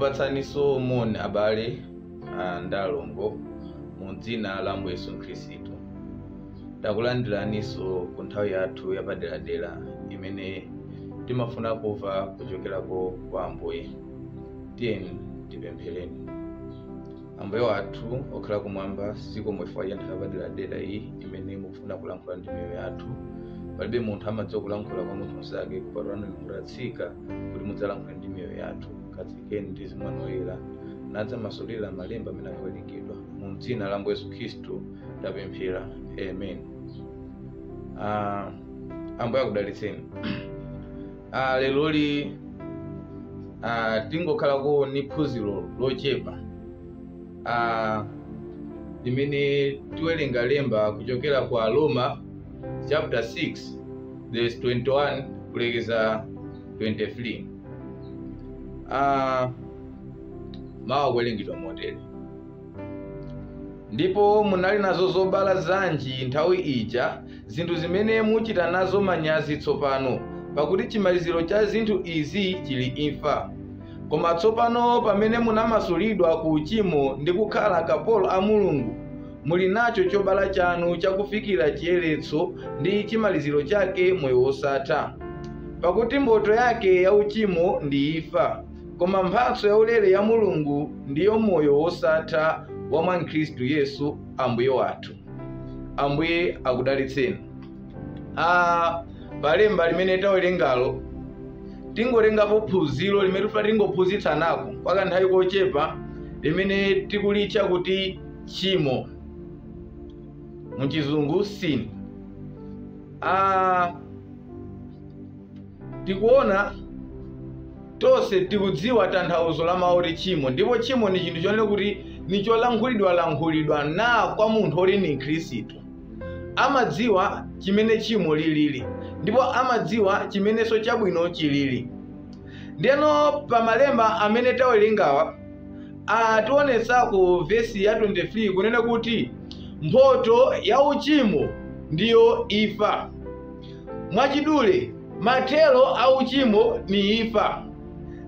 Tikupatsani moni abale ndalongo mu dzina la Ambuye Yesu Khristu. Takulandiraniso ku nthawi yathu yapaderadera imene timafuna kumva kuchokerako kwa Ambuye. Tiyeni tipemphereni. Ambuye wathu okhala kumwamba, zikomo chifukwa cha nthawi yapaderadera iyi imene mukufuna kulankhula ndi miyoyo yathu. Palibe munthu amadziwa kulankhula kwa munthu mnzake kupatula inu muratsika kuti mudzalankhula ndi miyoyo yathu. Katsikeni ndi Mzimu Woyera nadzamasulira malemba amene akuwerengedwa mu dzina la Ambuye Yesu Khristu tapemphera, amen. Ambuye akudalitseni. Leloli tingokhalako ni phunziro lochepa limene tiwerenga lemba kuchokera kwa Roma chapter 6 verse 21 kulekeza 23. Mawu akuwerengedwa motere: ndipo munali nazo zobala zanji nthawi ija, zinthu zimene muchita nazo manyazi tsopano, pakuti chimaliziro cha zinthu izi chili imfa. Koma tsopano pamene munamasulidwa ku uchimo ndi kukhala akapolo a Mulungu, muli nacho chobala chanu chakufikira chiyeretso ndi chimaliziro chake moyo wosatha. Pakuti mboto yake ya uchimo ndi imfa, koma mphatso yaulere ya Mulungu ndiyo moyo wosatha wa mwa Khristu Yesu Ambuye wathu. Ambuye akudalitseni. Palemba limene tawerengalo tingolengapo phunziro limene tifuna tingophunzitsanako kwa kanthawi kochepa, limene tikulitcha kuti tchimo, muchizungu sin. Tikuona tonse tikudziwa tanthauzo la mawu oti tchimo, ndipo tchimo ni chinthu chonena kuti nicholankhulidwa na kwa munthu oti ni Khristu. Amadziwa chimene tchimo lilili, ndipo amadziwa chimenenso chabwino chilili. Ndeno pa malemba amene tawerengawa tionetsako vesi ya 23 kunena kuti mphotho ya uchimo ndiyo imfa. Mwachidule mathero a uchimo ni imfa.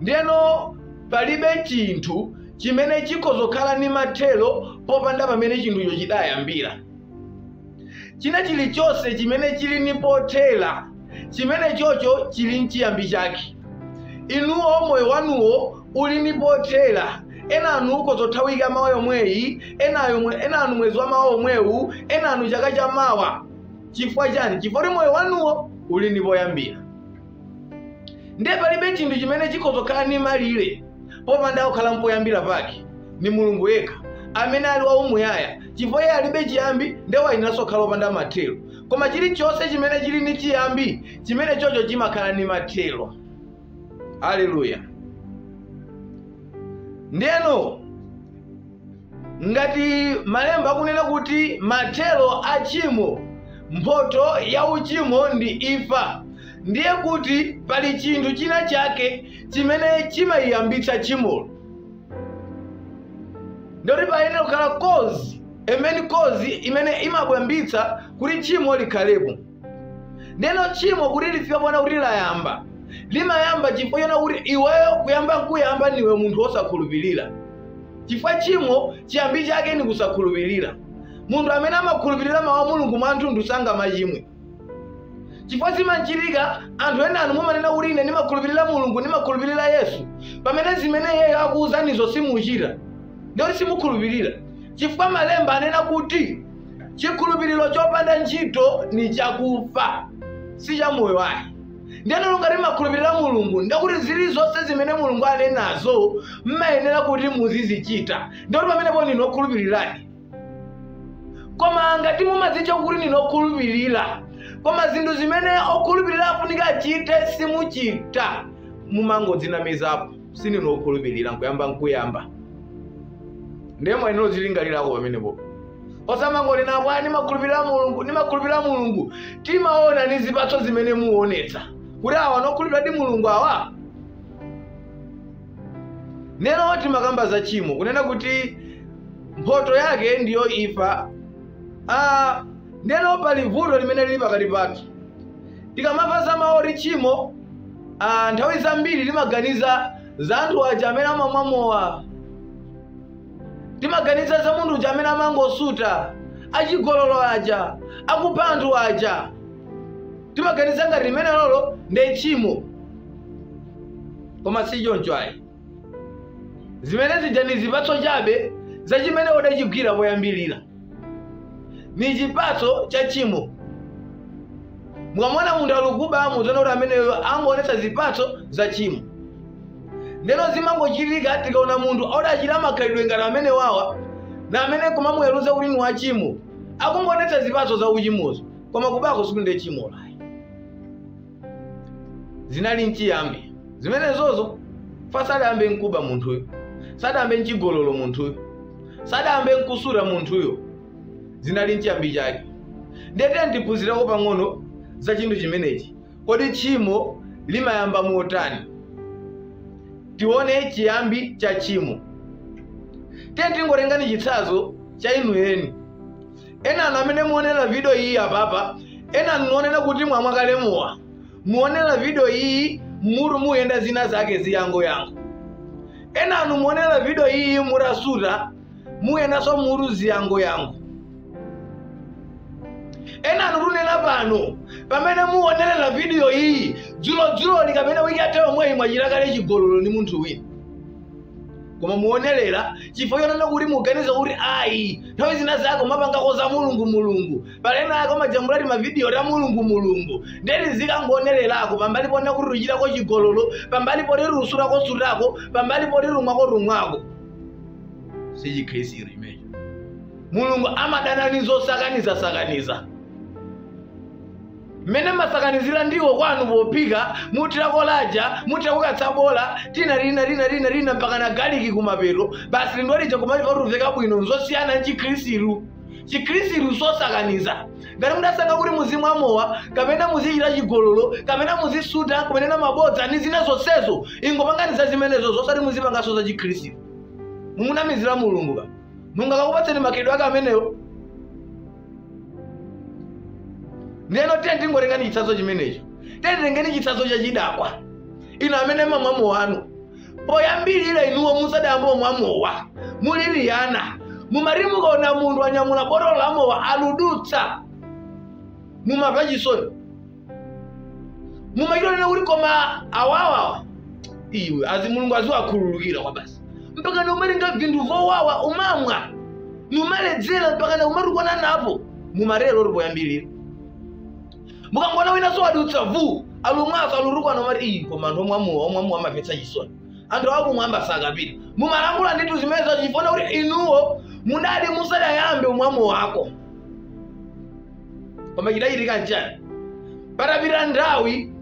Ndeno palibe chinthu chimene chikozokhala ni mathero popanda pamene chinthucho chidayambira. China chilichonse chimene chili ni pothera, chimene chocho chili nchiyambi chake. Inuwo moyo wanuwo uli ni pothera. Enanu ukozothawika mawa yomweyi, enanu mwezi wa mawa omwewu, enanu chaka cha mawa. Chifukwa chani? Chifukwa moyo wanuwo uli ni poyambira. Ndiye palibe chinthu chimene chikozokhala ni malire popanda kukhala mpoyambira pake. Ni Mulungu yekha amene ali waumuyaya, chifukwa iye alibe chiyambi ndiye wayenera kukhala opanda mathero. Koma chilichonse chimene chili ni chiyambi, chimene chocho chimakhala ni mathero. Haleluya. Ndeno ngati malemba akunena kuti mathero a tchimo, mphotho ya uchimo ndi imfa, ndiye kuti pali chinthu china chake chimene chimayiyambitsa tchimolo. Ndoti payenera kukhala cause imene imabwambitsa kuti tchimo likhalepo. Ndeno tchimo kuti lifika pona kuti layamba, limayamba chifukwa chona kuti iweyo kuyamba niwe munthu wosakhulupirira. Chifukwa tchimo chiyambi chake ni kusakhulupirira. Munthu amene amakhulupirira mawu a Mulungu mwanthu sangamachimwe. Chifukwa zimanchitika anthu ena anu mumanena kuti ine ndimakhulupirira Mulungu, ndimakhulupirira Yesu, pamene zimene iye akuwuzanizo simuchita, ndiyo simukhulupirira. Chifukwa malemba anena kuti chikhulupiriro chopanda ntchito ni chakufa, si cha moyo wake. Ndiyeno ngati mumakhulupirira Mulungu, ndakuti zilizonse zimene Mulungu anenazo mmayenera kuti muzizichita, ndiyo pamenepo ndinokhulupirirani. Koma ngati mumazicha kuti ndinokhulupirira, koma zinthu zimene okhulupirira afunika achite simuchita, mumangodzinamizapo, sindinokhulupirira nkuyamba. Ndiye mwayenera zilingalirako pamenepo. Osamangonena bwani ndimakhulupirira Mulungu, timaona ni zipatso zimene muonetsa kuti awa nokhulupirira di Mulungu awa. Neno timakamba za tchimo kunena kuti mphotho yake ndiyo imfa. Ndeno pali vuto limene lili pakati pathu. Tikamamva za mawu oti tchimo, nthawi zambiri limaganiza za anthu aja amene amamwa mowa. Timaganiza za munthu uja amene amangosuta, achigololo aja, akupha anthu aja. Timaganiza ngati limene lolo ndi tchimo. Koma si choncho ayi. Zimene zija ndi zipatso chabe za chimene udachigwira poyambirira. Ni chipatso cha tchimo. Mukamona munthu akuba muzoona kuti ameneyo angoonetsa zipatso za tchimo. Ndeno zimangochitika tikaona munthu odachita makhalidwe ngati amene wawa na amene kumamuweruza kuti ni wachimo, akungoonetsa zipatso za uchimozo, koma kubako sikunde tchimo layi. Zinali nchiyambi zimenezozo fa sadayambe nkuba munthuyo, sadayambe nchigololo munthuyo, sadayambe nkusula munthuyo. Zinali nchiyambi chake. Ndete ndiphunzirako pang'ono za chinthu chimenechi. Kodi tchimo limayamba motani? Tione chiyambi cha tchimo. Tingotengani chitsanzo cha inu eni. Ena anu amene muonera video iyi apapa, ena anu muonera kuti mwamwakale mowa. Muonera video iyi muru muyenda zina zake ziyango. Ena anu muonera video iyi murasuta, muyenda so muru ziyango. Ena anu runena pano, pamene muonerera video iyi, dzulo likapena wiki atero mweyi mwachita kale chigololo ni munthu wina. Koma muonerera chifukwa chonena kuti muganiza kuti ayi, nthawi zina zako mapangako za mulungu. Palena ako majambulati mavideo ta mulungu. Ndeti zikangonererako pambali pona kuti ruchitako chigololo, pambali poti rusulako sutako, pambali poti rumwako. Si chikhristu imenecho. Mulungu amadana ni zosakaniza. Mene masakanizira ndiwo kwanu popika, mutirako laja, mutirako katsabola, tina mpaka na galiki kumapeto, basi ndolicho kumalipa ruveka bwino nzosiyana nchikhristu. Chikhristu sosakaniza. Ngati mudasanga kuti muzimu amowa, kapena muzichita chigololo, kapena muzisuta, kumenena mabodza ni zina zonsezo, ingopanganiza zimenezo zosati muzipangaso za chikhristu. Mumunamizira Mulungu ka. Mulungu akakupatseni makedwe ake amenewo. Ndeno tingotengani chitsanzo chimenecho. Tengeni chitsanzo cha chidakwa. Inu amene mamwamo wanu. Poyambirira inuwo musadayamba mwamowa. Muliliyana. Mumarimu kaona munthu anyamula botolo la mowa aludutsa. Mumamva chisoni. Mumakilonena kuti koma awawa. Iwe azi Mulungu aziwakhululukira kwa basi. Mpaka numalinga vinthu vowawa umamwa. Numaledzera mpaka na umarukwana napo. Mumarero uri poyambirira. Mukangona wina so adutsa vu alumwaso alurukwa no mari koma ndo mwamu amapetsa chisoni. Anthu ako mwamba sakapita. Mumalangula nditu zimeza chifona kuti inuwo mudali musadayambe umwamu wako. Koma chidayitika njani? Patapita nthawi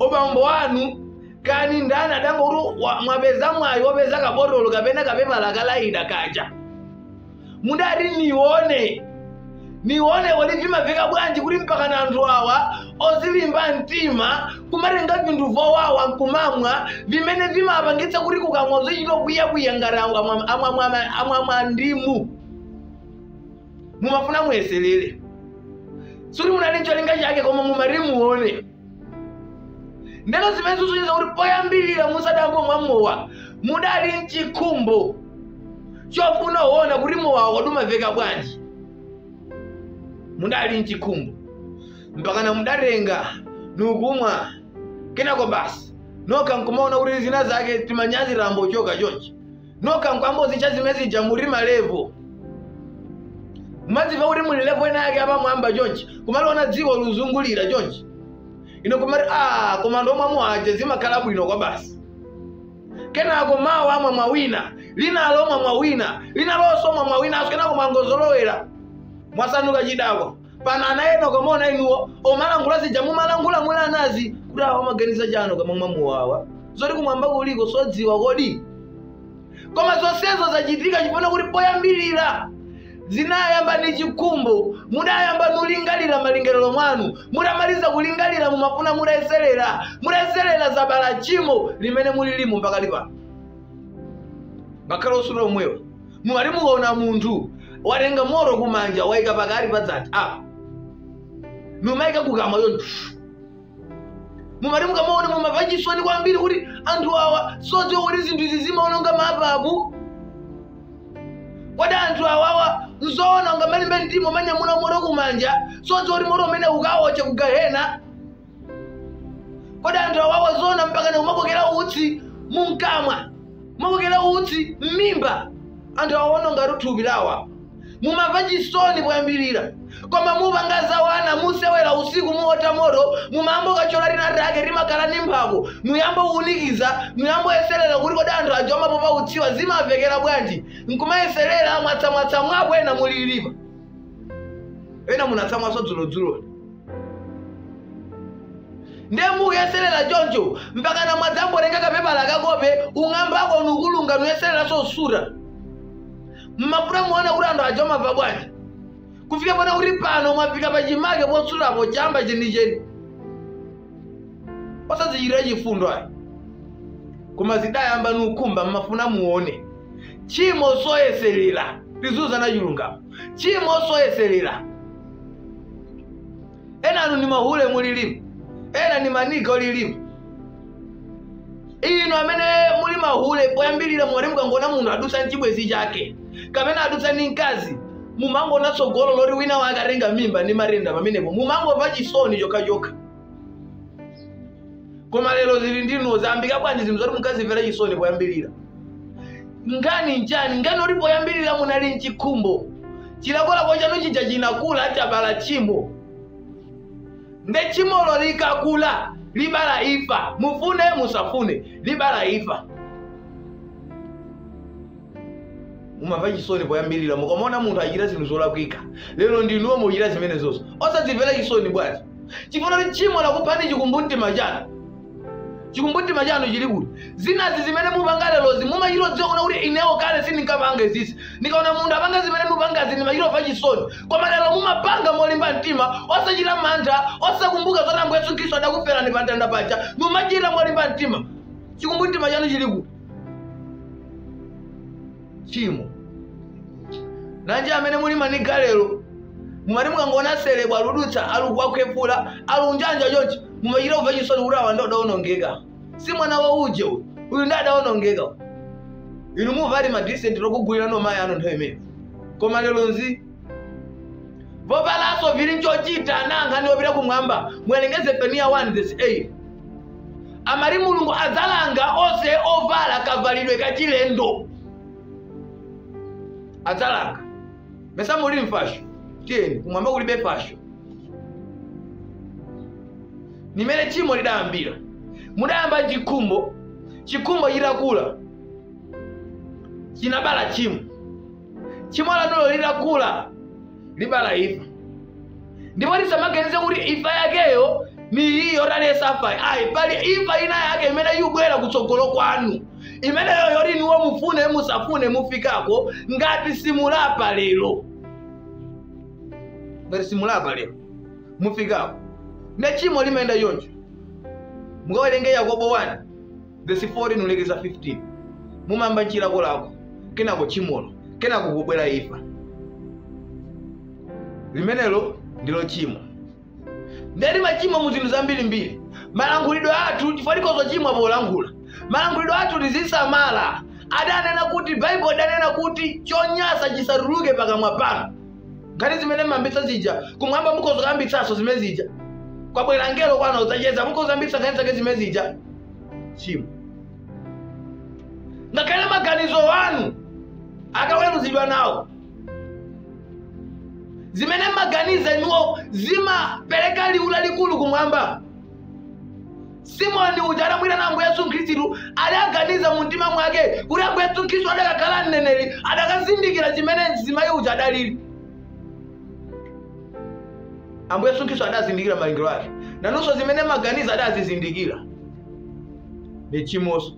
obambo wanu kani ndani adango kuti mwapeza mwayi wopeza kabotolo kapena kapepa lakalaida kaja. Mudali nione wali vimaveka bwanji kuti mpaka na anthu awa ozilimba mtima kumatenga vinthu vowawa nkumamwa vimene vimapangitsa kuti kukamwa zochita kuyakwiya ngati amwamwa ndimu. Mumafuna muyeserere. Suri munali cholinga chake koma mumari muone. Ndeno zimene zikuchitika kuti poyambirira musadayamba mwamowa mudali mchikhumbo chofuna kuona kuti mowa wadumaveka bwanji. Mudali mchikhumbo mpaka na mudatenga nukumwa kenako basi noka nkumaona kuti zina zake timanyazi rambo choka chonchi noka nkwambozi cha zimezi ja muri malevo madziva kuti muli levo ina yake apa mwamba chonchi kumaliona dziko luzungulira chonchi ino kumari koma ndo mwamu aje zimakhala bwino kwa basi kenako mawa amwe mwawina linalo mwawina linaloso mwawina kenako mwangozolowera mwasanduka chidakwa pana anaeno kamona inuwo omalangula zija mumalangula mula nazi kuti awa maganiza jano kama mwamu wawa zoti kumwamba kuliko sodziwa kodi koma zonsezo zachitika chifuna kuti poyambirira zinayamba ndi chikhumbo mudayamba nulingalira malingaliro mwanu mudamaliza kulingalira mumafuna mudayeserera zabala chimo limene mulilimo mpaka lipano ngakhale osuta omwewa mumali mukaona munthu watenga moro kumanja waika pakati pa dzanja apa numaika kukama yonchi mumarimuka maone mumavachisoni kwambiri kuti anthu awa sodziwa kuti zinthu izi zimaononga mapapu. Kodi anthu awawa nzoona unga malimbe mtima manyamuna moto kumanja sodziwa kuti moto umene ukawoche ku gehena. Kodi anthu awawa zoona mpaka na umakokera utsi munkamwa, umakokera utsi mmimba. Anthu awaononga ruthupi lawa mumavachisoni poyambirira. Koma mupangaza wana musewera usiku muota moto mumambo kachola lina rake limakala ni mphako muyambo unikiza muyambo yeserera kuti kodi anthu aja amapopa utsiwa zimavekera bwanji nkumayeserera mwatsamwatsa mwako ena mulilima ena munatsamwaso dzulodzulo ndemu yeserera choncho mpaka na mwadzambo lenga kapepa lakakope ung'ambako nukulunga nuyeserera so sura mmafuna muone kuti anthu aja amava bwanji kufika pano kuti pano mwafika pachimake posulapo chamba chenicheni osazichitira chifundo ayi koma zidayamba nukhumba mmafuna muone chimo soyeserera tizuza na chilungamo chimo soyeserera. Ena anu ni mahule mulilimu, ena ni manika ulilimu. Ino amene muli mahule poyambirira mwalimu kangona munthu adusa nchibwezi chake kapena adusa ni nkazi mumango natsogolo lori wina wakarenga mimba ni marenda pamenepo mumango vachisoni chokachoka. Koma lero zili ndinu zambika bwanji zinthu zoti mukazimvera chisoni poyambirira. Ngani njani ngani uli poyambirira munali nchikhumbo chilakola chanu chija chinakula chabala chimo nde chimolo likakula libala ifa mufune musafune libala ifa. Mumava chisoni poyambirira mukamona munthu achita zinthu zolakwika lero ndinuwo muchita zimene zonse osadzimvera chisoni bwanji chifukwa kuti chimo lakuphani chikumbumtima chanu. Chikumbumtima chanu chili kuti zinazi zimene mupanga lerozi mumachirodziwa kuna kuti inewo kale sindinkapange izizi ndikaona munthu apanga zimene mupangazi ndimachiromva chisoni koma lero mumapanga molimba mtima osachita mantha osakumbuka zoti Ambuye Yesu Khristu adakuferani pa mtanda paja mumachita molimba mtima. Chikumbumtima chanu chili kuti chimo nanje amene muli manika lero mumati mukangona selebwa aludutsa alukwakhwepula alunjanja chonchi mumachita kumva chisoni kuti awa ndadaonongeka si mwana wa uje uyu ndadaonongeka. Inu muvali madisenti lokugwira no mayi ano nthawi imene koma lero nzi vopalaso vili nchochita nanga niwopita kumwamba mwelengeze Zefaniya 1:8 amali Mulungu adzalanga onse ovala kavalidwe kachilendo adzalanga mesa muli mfasho tiyeni kumwamba kulibe fasho. Nimene chimo lidayambira mudayamba chikhumbo chitakula chinabala chimo lanulo litakula libala ifa ndipo lisamaganize kuti ifa yakeyo ni iyo talesafa ayi pali ifa ina yake imene yubwera kutsogolo kwanu imene yoyo niwo mufune musafune mufikako ngati simulapa lero mufikako ne chimo limenda choncho mukawerenge Yakobo 1:14 nulekeza 15 mumamba nchilako lako kenako chimolo kenako kubwera ifa limenelo ndilo chimo. Ndeli machimo mu zinthu zambirimbiri malangulidwe athu chifukwa chimwa polangula malangulidwe athu tizisamala. Adanena kuti Bible adanena kuti chonyasa chisatuluke pakamwa panu ngati zimene mambitsa zija kumwamba mukozokambitsaso zimene zija kwabwera ngelo kwana udzacheza mukozambitsa ngati zake zimene zija chimo. Ngakhale maganizo wanu akaweruzidwa nawo zimene maganiza inuwo zimapereka liwu lalikulu kumwamba. Simoni uja adamwira na Ambuye Yesu Khristu adaganiza mu mtima mwake kuti Ambuye Yesu Khristu adakakhala mneneri adakazindikira zimene zimayi uja adalili. Ambuye Yesu Khristu adazindikira malingiro ake nanunso zimene maganiza adazizindikira ndi chimoso.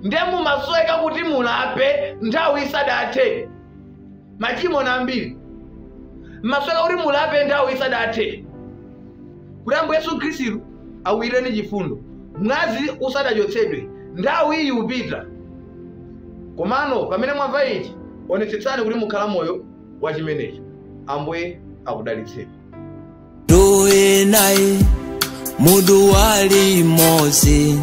Ndemu masoeka kuti mulape nthawi isadathe machimo nambiri masoeka kuti mulape nthawi isadathe kuti Ambuye Yesu Khristu awireni chifundo mwazi usadachotsedwe nthawi iyi upita. Komano pamene mwamva ichi onetsetsani kuti mukhala moyo wachimenechi. Ambuye akudalitseni. Doe naye mudu wali mozi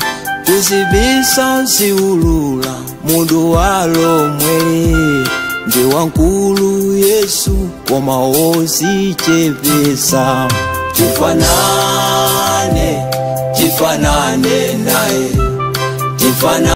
kuzibisa siulula mudu walomwe ndi wankulu Yesu kwa maozi chepesa tifanane naye